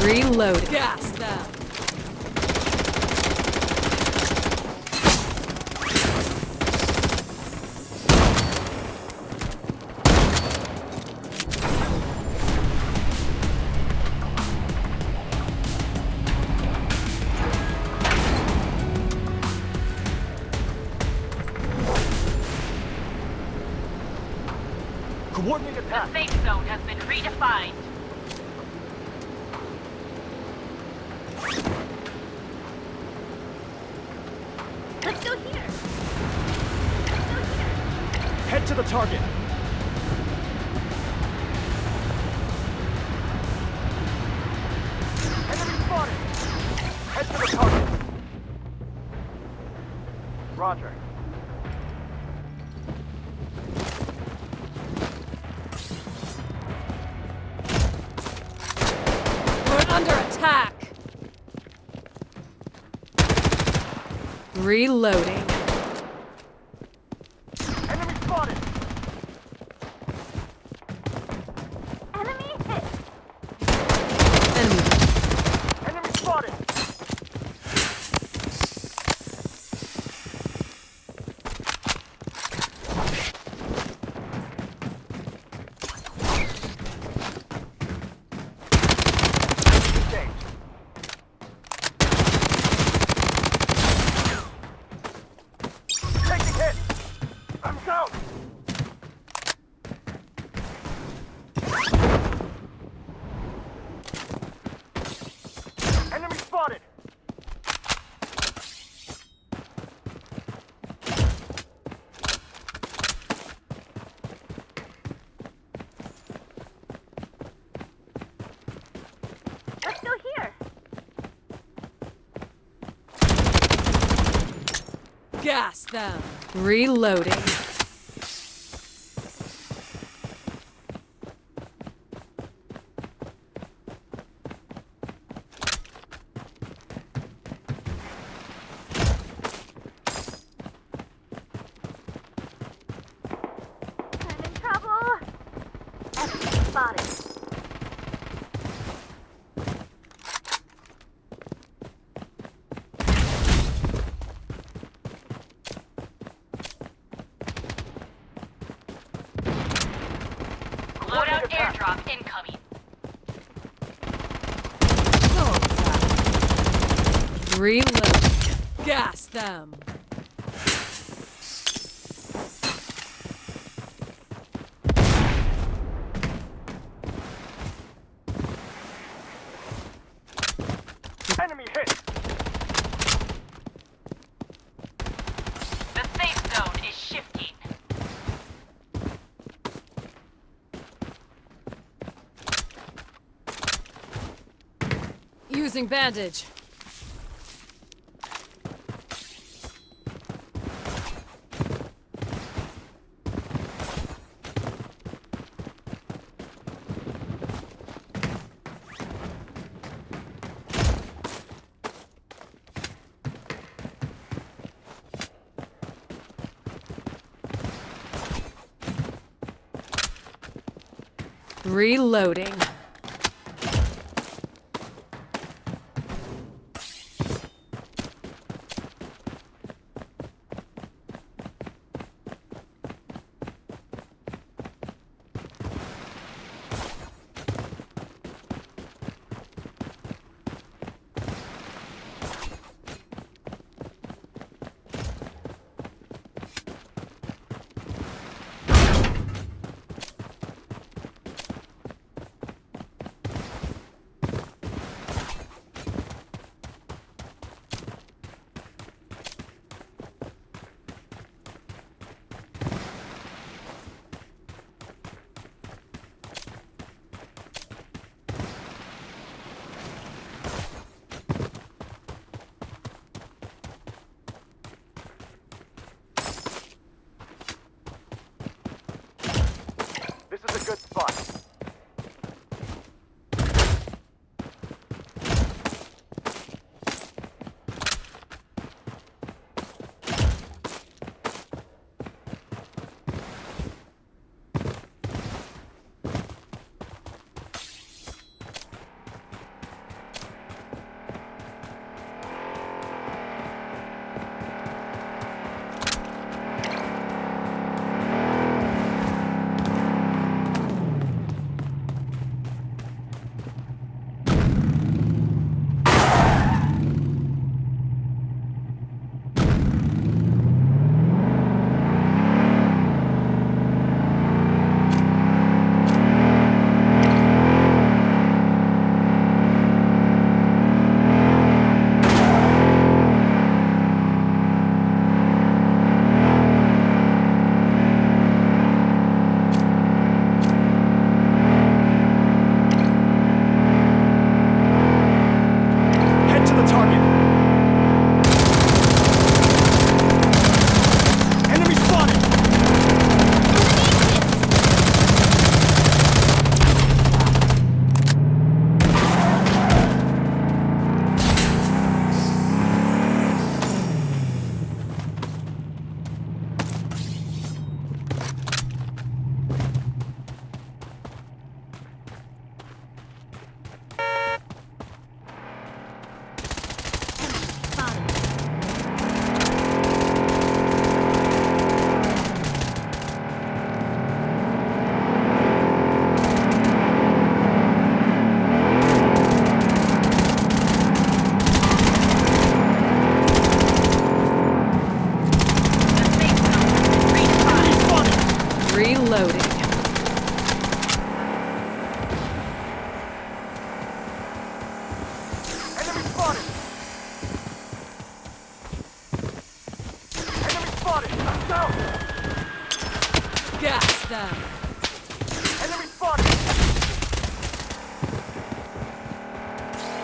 Reload. Gas them. Coordinate attack. The safe zone has been redefined. Let's go here. Let's go here. Head to the target. Enemy spotted. Head to the target. Roger. We're under attack. Reloading. Enemy spotted. Enemy hit. Enemy. Enemy spotted. Engaged. Taking hit. I'm down. Enemy spotted. Let's go here. Gas them. Reloading. I'm in trouble. Enemy spotted. Loadout airdrop incoming. Reload. Gas them. Enemy hit. The safe zone is shifting. Using bandage. Reloading. Reloading. Enemy spotted! Enemy spotted! I'm down! Gas them. Enemy spotted!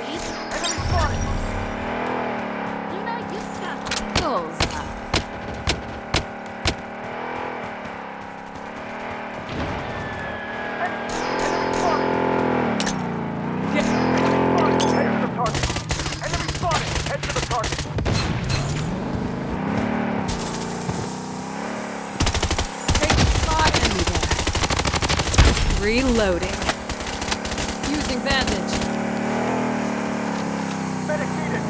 Please. Enemy spotted! Luna, you've got this. Bullseye. Enemy spotted! Get Head to the target! Enemy spotted! Head to the target! take spot. Enemy there. Reloading. Using bandage. Medic needed!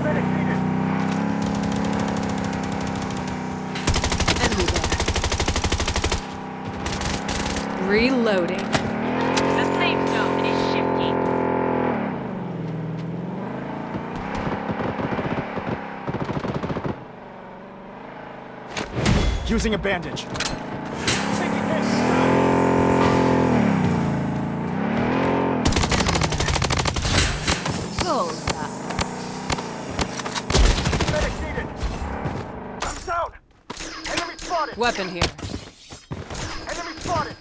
Medic needed! Enemy there. Reloading. The safe zone is shifting. Using a bandage. Taking hits! Bullseye. Medic needed! I'm down! Enemy spotted! Weapon here. Enemy spotted!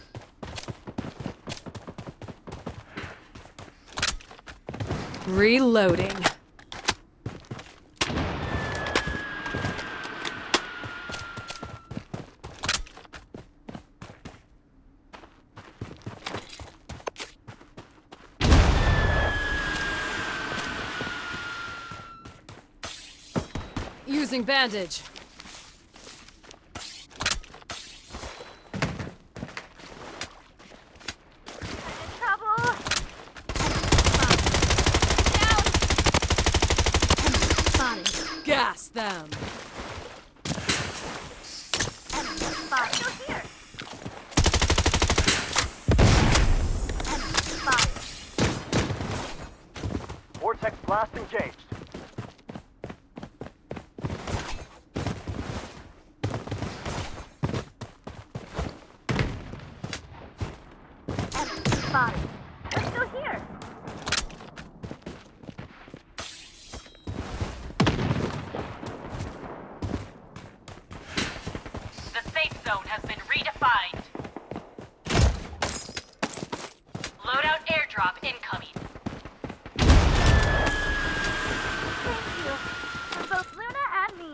Reloading. Using bandage. In trouble. Down. Enemy spotted. Gas them. Enemy spotted. Go here. Enemy spotted. Vortex blast engaged. Enemy spotted. Let's go here. The safe zone has been redefined. Loadout airdrop incoming. Thank you. For both Luna and me.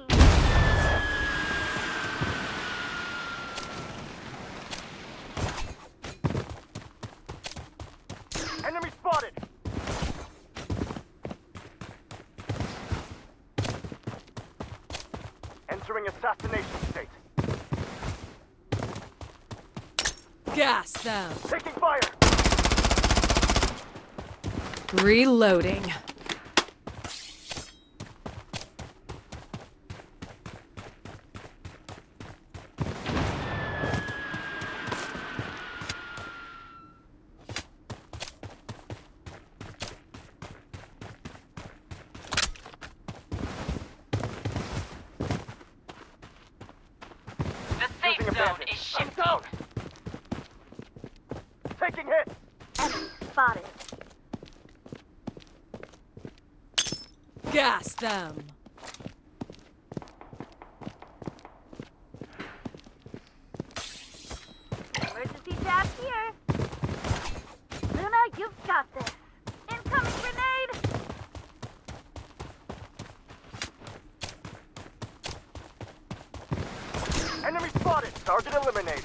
Enemy spotted! Entering assassination state. Gas them. Taking fire! Reloading. The safe Using a zone bandage. is I'm shifting. down! Taking hits! Enemy spotted. Gas them. Emergency jab here. Luna, you've got this. Incoming grenade. Enemy spotted! Target eliminated.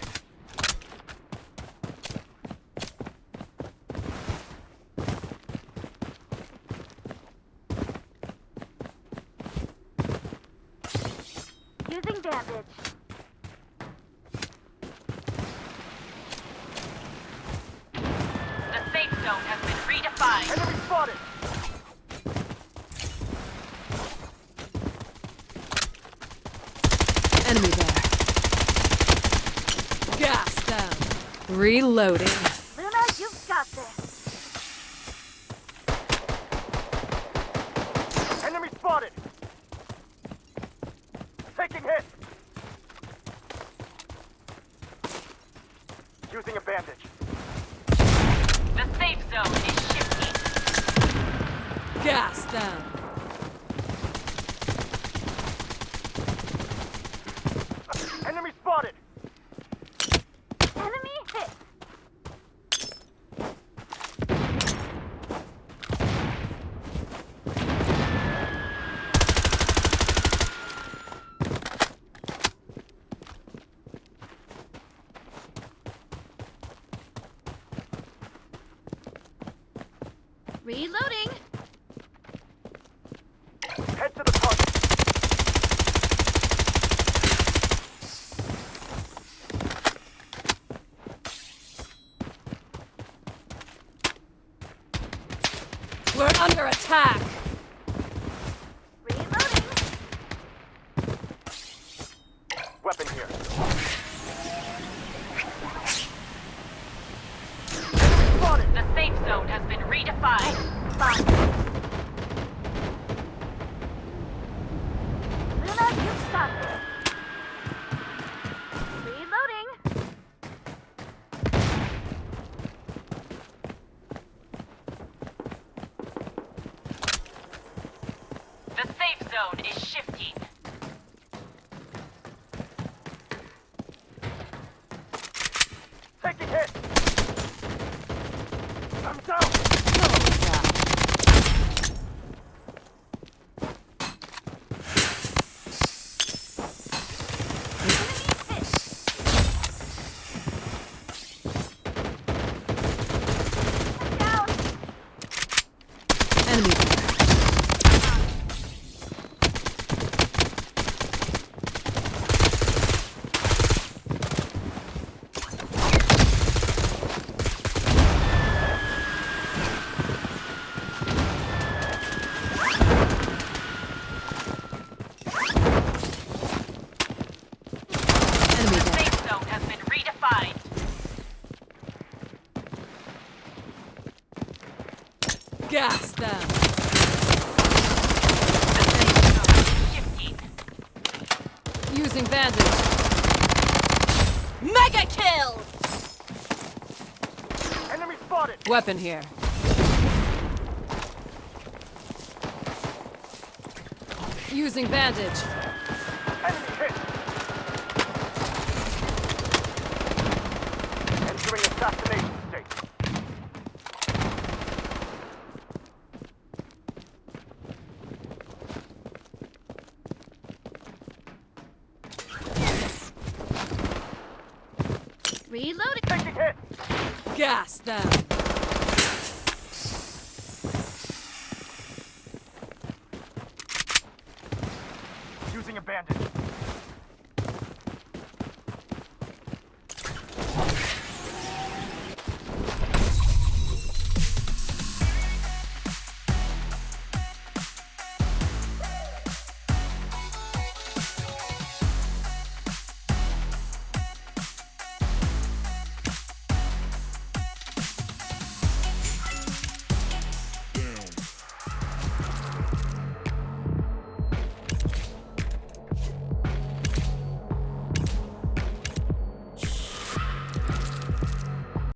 Using bandage. The safe zone has been redefined. Enemy spotted! Enemy there. Gas them. Reloading. Luna, you've got this. Enemy spotted! Taking hit! Using a bandage. The safe zone is shifting. Gas them. Enemy spotted! Enemy hit. Reloading. Head to the target. We're under attack. Reloading. Weapon here. Spotted! The safe zone has been redefined. Fine. Luna, you got this. Reloading. The safe zone is shifting. Taking hit! I'm down! Down. Enemy. Enemy The dead. safe zone has been redefined. Gas them. The safe zone is shifting. Using bandage. Mega kill! Enemy spotted! Weapon here. Using bandage. Enemy hit! Entering assassination state. Reloading. Taking hit! Gas them. Using a bandage.